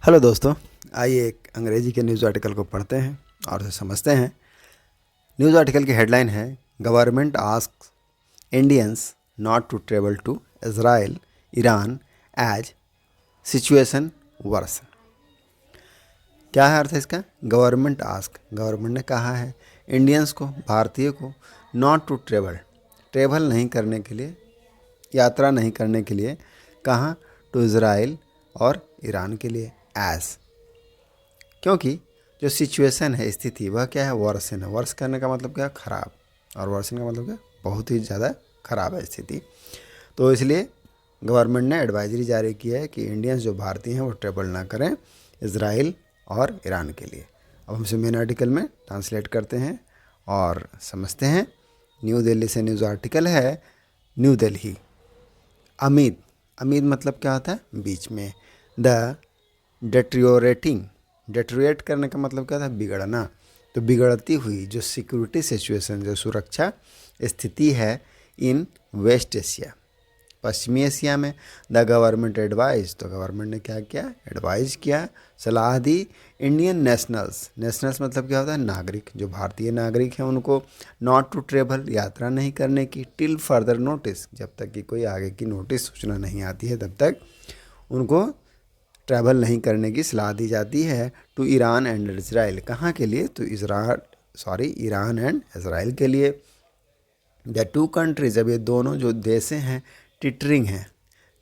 Hello दोस्तों, आइए एक अंग्रेजी के न्यूज़ आर्टिकल को पढ़ते हैं और उसे समझते हैं। न्यूज़ आर्टिकल की हेडलाइन है government asks Indians not to travel to Israel Iran as situation worse. क्या है अर्थ है इसका? गवर्नमेंट आस्क, गवर्नमेंट ने कहा है इंडियंस को, भारतीय को, नॉट टू ट्रेवल नहीं करने के लिए, यात्रा नहीं करने के लिए। कहाँ? टू इज़राइल और ईरान के लिए। एज, क्योंकि जो सिचुएशन है, स्थिति, वह क्या है? वर्सन है। वर्स करने का मतलब क्या है? खराब। और वर्सन का मतलब क्या? बहुत ही ज़्यादा खराब है स्थिति। तो इसलिए गवर्नमेंट ने एडवाइजरी जारी की है कि इंडियंस जो भारतीय हैं वो ट्रेवल ना करें इज़राइल और ईरान के लिए। अब हम इसे मेन आर्टिकल में ट्रांसलेट करते हैं और समझते हैं। न्यू दिल्ली से न्यूज़ आर्टिकल है। न्यू दिल्ली। अमीद, अमीद मतलब क्या होता है? बीच में। द डेट्रियोरेटिंग, डेट्रियोरेट करने का मतलब क्या था? बिगड़ना। तो बिगड़ती हुई जो सिक्योरिटी सिचुएशन, जो सुरक्षा स्थिति है इन वेस्ट एशिया, पश्चिमी एशिया में। द गवर्नमेंट एडवाइज, तो गवर्नमेंट ने क्या किया? एडवाइज किया, सलाह दी इंडियन नेशनल्स, नेशनल्स मतलब क्या होता है? नागरिक, जो भारतीय नागरिक हैं उनको नॉट टू ट्रेवल, यात्रा नहीं करने की, टिल फर्दर नोटिस, जब तक कि कोई आगे की नोटिस सूचना नहीं आती है तब तक उनको ट्रैवल नहीं करने की सलाह दी जाती है। टू ईरान एंड इसराइल, कहाँ के लिए? तो ईरान एंड इसराइल के लिए। द टू कंट्रीज, अब ये दोनों जो देश हैं टिटरिंग हैं।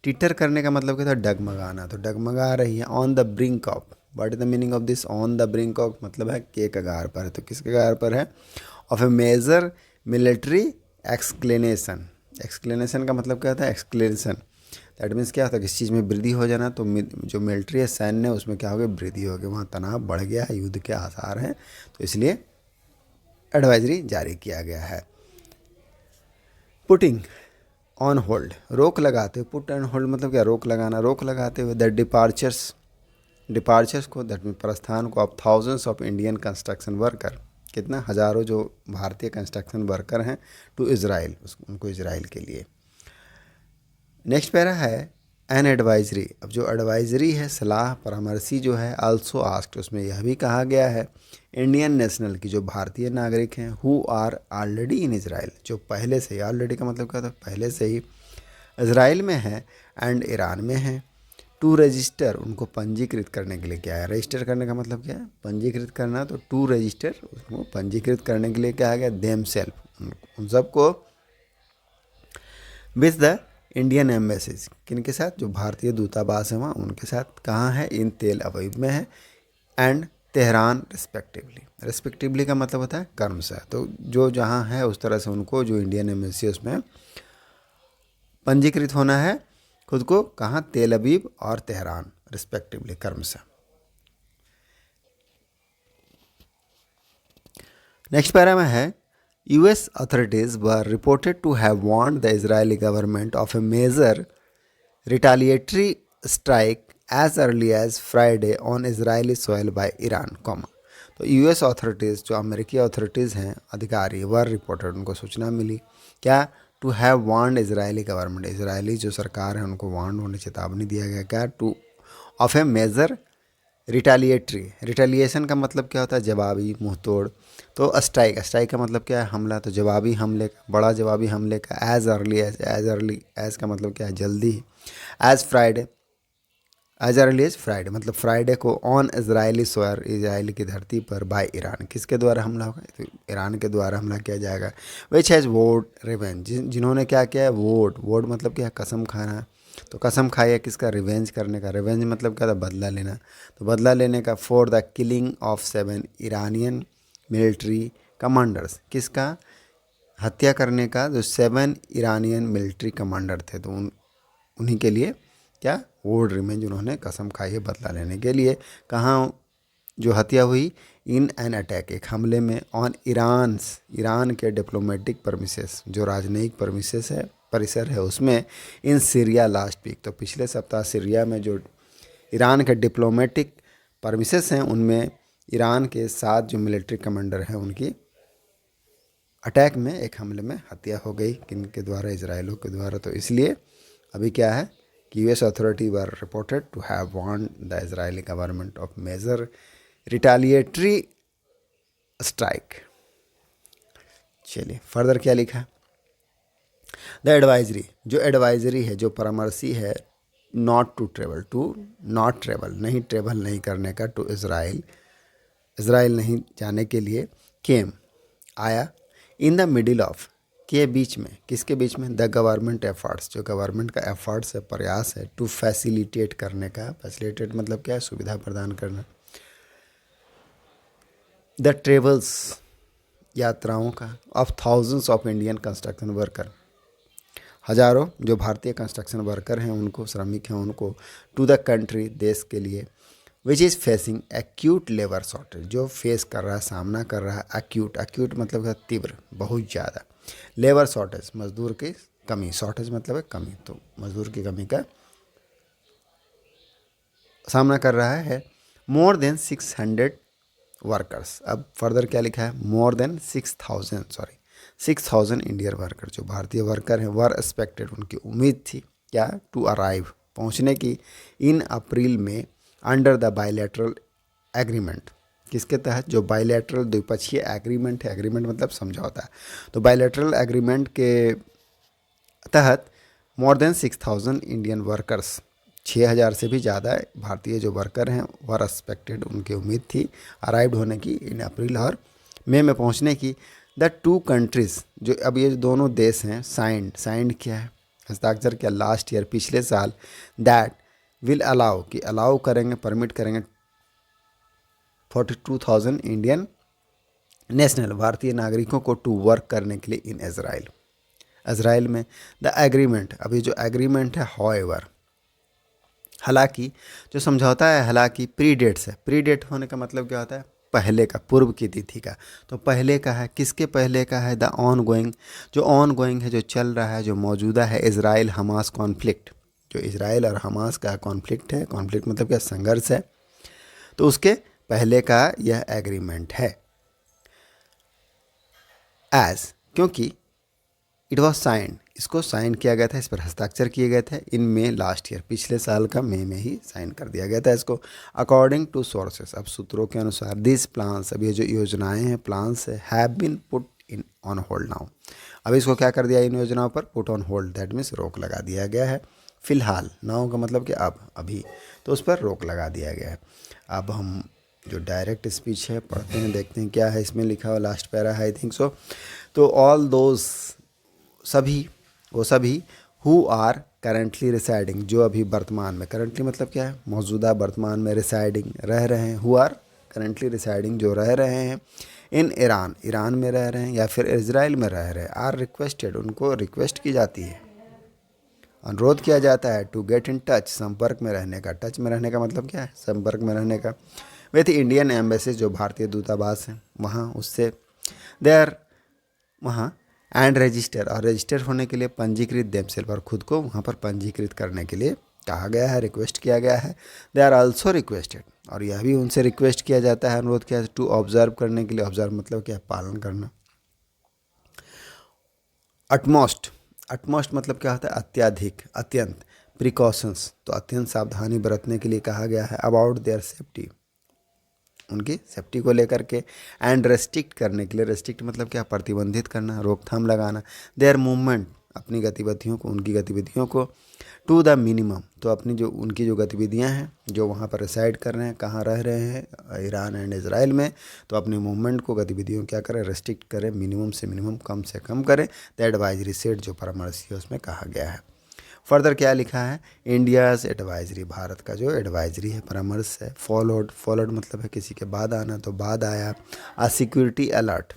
टिटर करने का मतलब क्या था? डगमगाना। तो डगमगा रही है। On the brink of, what is the meaning of this? On the brink of मतलब है के कगार पर है। तो किस कगार पर है? Of a major military escalation. Escalation का मतलब क्या होता है? एक्सक्लेनेशन। दैट मीन्स क्या होता है? किसी चीज़ में वृद्धि हो जाना। तो जो मिलिट्री है, सैन्य, उसमें क्या हो गया? वृद्धि हो गई, वहाँ तनाव बढ़ गया है, युद्ध के आसार हैं। तो इसलिए एडवाइजरी जारी किया गया है। पुटिंग ऑन होल्ड, रोक लगाते हुए। पुट एंड होल्ड मतलब क्या? रोक लगाना, रोक लगाते हुए। द डिपार्चर्स, डिपार्चर्स को, दैट मीन प्रस्थान को, of thousands of Indian construction worker, कितना? हज़ारों जो भारतीय कंस्ट्रक्शन वर्कर हैं, टू इज़राइल, उनको इज़राइल के लिए। नेक्स्ट पैरा है एन एडवाइजरी। अब जो एडवाइजरी है, सलाह, परामर्शी जो है, आल्सो आस्क्ड, उसमें यह भी कहा गया है इंडियन नेशनल की, जो भारतीय नागरिक हैं, who are already in Israel, जो पहले से ही, ऑलरेडी का मतलब क्या था? पहले से ही इज़राइल में है एंड ईरान में है। टू रजिस्टर, उनको पंजीकृत करने के लिए। क्या है? रजिस्टर करने का मतलब क्या है? पंजीकृत करना। तो टू रजिस्टर, उसको पंजीकृत करने के लिए क्या आ गया? देम सेल्फ, उन सबको। विथ द इंडियन एम्बेसीज, किन के साथ? जो भारतीय दूतावास है वहाँ, उनके साथ। कहाँ है? इन तेल अवीव में है एंड तेहरान रिस्पेक्टिवली। रिस्पेक्टिवली का मतलब होता है क्रमशः। तो जो जहाँ है उस तरह से उनको, जो इंडियन एम्बेसी, उसमें पंजीकृत होना है खुद को। कहाँ? तेल अवीव और तेहरान रिस्पेक्टिवली, क्रमशः। नेक्स्ट पैरा में है US authorities were reported to have warned the Israeli government of a major retaliatory strike as early as Friday on Israeli soil by Iran, तो US अथॉरिटीज़, जो अमेरिकी अथॉरिटीज़ हैं, अधिकारी, वर reported, उनको सूचना मिली। क्या? To have warned Israeli government, Israeli जो सरकार है उनको वार्न होने, चेतावनी दिया गया। क्या? To of a major retaliatory, retaliation का मतलब क्या होता है? जवाबी, मुंह तोड़। तो स्ट्राइक, स्ट्राइक का मतलब क्या है? हमला। तो जवाबी हमले का, बड़ा जवाबी हमले का। As early as, as early as का मतलब क्या है? जल्दी। As Friday, as early as Friday मतलब फ्राइडे को। ऑन इजरायली सोयर, इजराइल की धरती पर। बाय ईरान, किसके द्वारा हमला होगा? तो ईरान के द्वारा हमला किया जाएगा। विच हैज़ वोट रिवेंज, जिन्होंने क्या किया है? वोट, वोट मतलब क्या है? कसम खाना। तो कसम खाई है किसका? रिवेंज करने का। रिवेंज मतलब क्या था? बदला लेना। तो बदला लेने का। For the killing of 7 Iranian military commanders, किसका? हत्या करने का। जो 7 ईरानियन मिलिट्री कमांडर थे, तो उन्हीं के लिए क्या? वोट रिवेंज, उन्होंने कसम खाई है बदला लेने के लिए। कहाँ जो हत्या हुई? इन एन अटैक, एक हमले में। ऑन ईरान के डिप्लोमेटिक परमिसेस, जो राजनयिक परमिसेस है, परिसर है, उसमें। इन सीरिया लास्ट वीक, तो पिछले सप्ताह सीरिया में जो ईरान के डिप्लोमेटिक परमिसेस हैं, उनमें ईरान के 7 जो मिलिट्री कमांडर हैं, उनकी अटैक में, एक हमले में हत्या हो गई। किन के द्वारा? इजराइलों के द्वारा। तो इसलिए अभी क्या है कि US authority were reported to have warned the Israeli government of major retaliatory strike। चलिए फर्दर क्या लिखा है। द एडवाइजरी, जो एडवाइजरी है, जो परामर्शी है, not to travel, not travel, नहीं ट्रेवल नहीं करने का, टू इसराइल, इसराइल नहीं जाने के लिए, केम आया, इन द मिडिल ऑफ, के बीच में, किसके बीच में, द गवर्नमेंट एफर्ट्स, जो गवर्नमेंट का एफर्ट्स है, प्रयास है, टू फैसिलिटेट करने का, फैसिलिटेट मतलब क्या है, सुविधा प्रदान करना, द ट्रेवल्स, यात्राओं का, of thousands of Indian construction worker, हजारों जो भारतीय कंस्ट्रक्शन वर्कर हैं उनको, श्रमिक हैं उनको, टू द कंट्री, देश के लिए, which is facing acute labour shortage, जो फेस कर रहा है, सामना कर रहा है, एक्यूट, एक्यूट मतलब है तीव्र, बहुत ज़्यादा, लेबर शॉर्टेज मजदूर की कमी, शॉर्टेज मतलब है कमी, तो मजदूर की कमी का सामना कर रहा है, मोर देन 600 वर्कर्स। अब फर्दर क्या लिखा है, मोर देन 6,000 इंडियन वर्कर, जो भारतीय वर्कर हैं, वर एक्सपेक्टेड, उनकी उम्मीद थी क्या, टू अराइव, पहुंचने की, इन अप्रैल में, अंडर द बायलैटरल एग्रीमेंट, किसके तहत, जो बायलैटरल द्विपक्षीय एग्रीमेंट है, एग्रीमेंट मतलब समझौता है, तो बायलैटरल एग्रीमेंट के तहत मोर देन 6,000 इंडियन वर्कर्स, 6,000 से भी ज़्यादा भारतीय जो वर्कर हैं वर एक्सपेक्टेड, उनकी उम्मीद थी अराइव्ड होने की, इन अप्रैल और मई में पहुंचने की, द टू कंट्रीज़, जो अब ये दोनों देश हैं, साइंड क्या है, हस्ताक्षर किया, लास्ट ईयर, पिछले साल, दैट विल अलाउ, कि अलाउ करेंगे, परमिट करेंगे, 42,000 इंडियन नेशनल, भारतीय नागरिकों को, टू वर्क करने के लिए इन इजराइल, इजराइल में, द एग्रीमेंट, अभी जो एग्रीमेंट है, हाउएवर, हालांकि जो समझौता है, हालांकि प्रीडेट्स है, प्रीडेट होने का मतलब क्या होता है, पहले का, पूर्व की तिथि का, तो पहले का है, किसके पहले का है, द ऑन गोइंग, जो ऑन गोइंग है, जो चल रहा है, जो मौजूदा है, इजराइल हमास कॉन्फ्लिक्ट, जो इजराइल और हमास का कॉन्फ्लिक्ट है, कॉन्फ्लिक्ट मतलब क्या, संघर्ष है, तो उसके पहले का यह एग्रीमेंट है, एज, क्योंकि इट वॉज साइन, इसको साइन किया गया था, इस पर हस्ताक्षर किए गए थे, इन मई लास्ट ईयर, पिछले साल का मई में ही साइन कर दिया गया था इसको, अकॉर्डिंग टू सोर्सेस, अब सूत्रों के अनुसार, दिस प्लान्स, अब ये जो योजनाएं हैं, प्लान्स है, have been put in on hold now, अब इसको क्या कर दिया, इन योजनाओं पर put on hold, that means रोक लगा दिया गया है, फिलहाल, नाउ का मतलब कि अब, अभी, तो उस पर रोक लगा दिया गया है। अब हम जो डायरेक्ट स्पीच है पढ़ते हैं, देखते हैं क्या है इसमें लिखा हुआ, लास्ट पैरा है, आई थिंक सो, तो ऑल दोज, सभी, वो सभी, हु आर करेंटली रिसाइडिंग, जो अभी वर्तमान में, करेंटली मतलब क्या है, मौजूदा, वर्तमान में, रिसाइडिंग रह रहे हैं, हु आर करेंटली रिसाइडिंग, जो रह रहे हैं, इन ईरान, ईरान में रह रहे हैं, या फिर इजराइल में रह रहे हैं, आर रिक्वेस्टेड, उनको रिक्वेस्ट की जाती है, अनुरोध किया जाता है, टू गेट इन टच, संपर्क में रहने का, टच में रहने का मतलब क्या है, संपर्क में रहने का, विथ इंडियन एम्बेसी, जो भारतीय दूतावास हैं वहाँ, उससे, देयर, वहाँ, एंड रजिस्टर, और रजिस्टर होने के लिए, पंजीकृत देमसेल्फ, और खुद को वहाँ पर पंजीकृत करने के लिए कहा गया है, रिक्वेस्ट किया गया है, दे आर आल्सो रिक्वेस्टेड, और यह भी उनसे रिक्वेस्ट किया जाता है, अनुरोध किया, टू ऑब्जर्व करने के लिए, ऑब्जर्व मतलब क्या, पालन करना, अटमोस्ट, अटमोस्ट मतलब क्या होता है, अत्यधिक, अत्यंत, प्रिकॉशंस, तो अत्यंत सावधानी बरतने के लिए कहा गया है, अबाउट देयर सेफ्टी, उनकी सेफ्टी को लेकर के, एंड रेस्ट्रिक्ट करने के लिए, रेस्ट्रिक्ट मतलब क्या, प्रतिबंधित करना, रोकथाम लगाना, देयर मूवमेंट, अपनी गतिविधियों को, उनकी गतिविधियों को, टू द मिनिमम, तो अपनी जो उनकी जो गतिविधियां हैं, जो वहाँ पर रिसाइड कर रहे हैं, कहाँ रह रहे हैं, ईरान एंड इजराइल में, तो अपनी मूवमेंट को, गतिविधियों क्या करें, रेस्ट्रिक्ट करें, मिनिमम से मिनिमम, कम से कम करें, द एडवाइजरी सेट, जो परामर्श है उसमें कहा गया है। फर्दर क्या लिखा है, इंडियाज़ एडवाइजरी, भारत का जो एडवाइजरी है, परामर्श है, फॉलोड मतलब है किसी के बाद आना, तो बाद आया, आ सिक्योरिटी अलर्ट,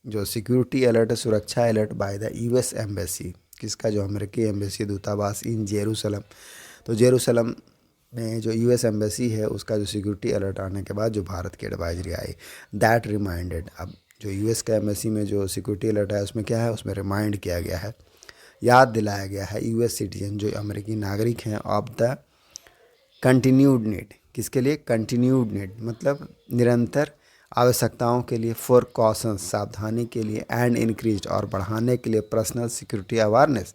जो सिक्योरिटी अलर्ट है, सुरक्षा alert, by the US embassy, किसका, जो अमेरिकी एम्बेसी, दूतावास, इन जेरूसलम, तो जेरूसलम में जो US एम्बेसी है उसका जो सिक्योरिटी अलर्ट आने के बाद जो भारत की एडवाइजरी आई, दैट रिमाइंडेड, अब जो US का एम्बेसी में जो सिक्योरिटी अलर्ट है उसमें क्या है, उसमें रिमाइंड किया गया है, याद दिलाया गया है, US सिटीजन, जो अमेरिकी नागरिक हैं, ऑफ द कंटिन्यूड नीड, किसके लिए, कंटिन्यूड नीड मतलब निरंतर आवश्यकताओं के लिए, फॉर कॉशंस, सावधानी के लिए, एंड इंक्रीज, और बढ़ाने के लिए, पर्सनल सिक्योरिटी अवेयरनेस,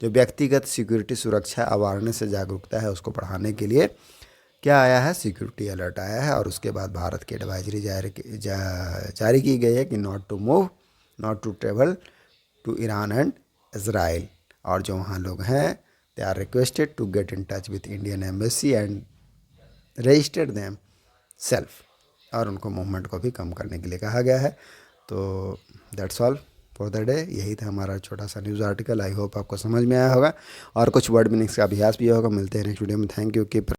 जो व्यक्तिगत सिक्योरिटी सुरक्षा अवेयरनेस से जागरूकता है उसको बढ़ाने के लिए क्या आया है, सिक्योरिटी अलर्ट आया है। और उसके बाद भारत की एडवाइजरी जारी की गई है कि not to move, not to travel to Iran and Israel. और जो वहाँ लोग हैं they are requested to get in touch with Indian embassy and registered them self, और उनको मूवमेंट को भी कम करने के लिए कहा गया है। तो that's all for the day. यही था हमारा छोटा सा न्यूज़ आर्टिकल। आई होप आपको समझ में आया होगा और कुछ वर्ड मीनिंग्स का अभ्यास भी होगा। मिलते हैं नेक्स्ट वीडियो में। Thank you. कीप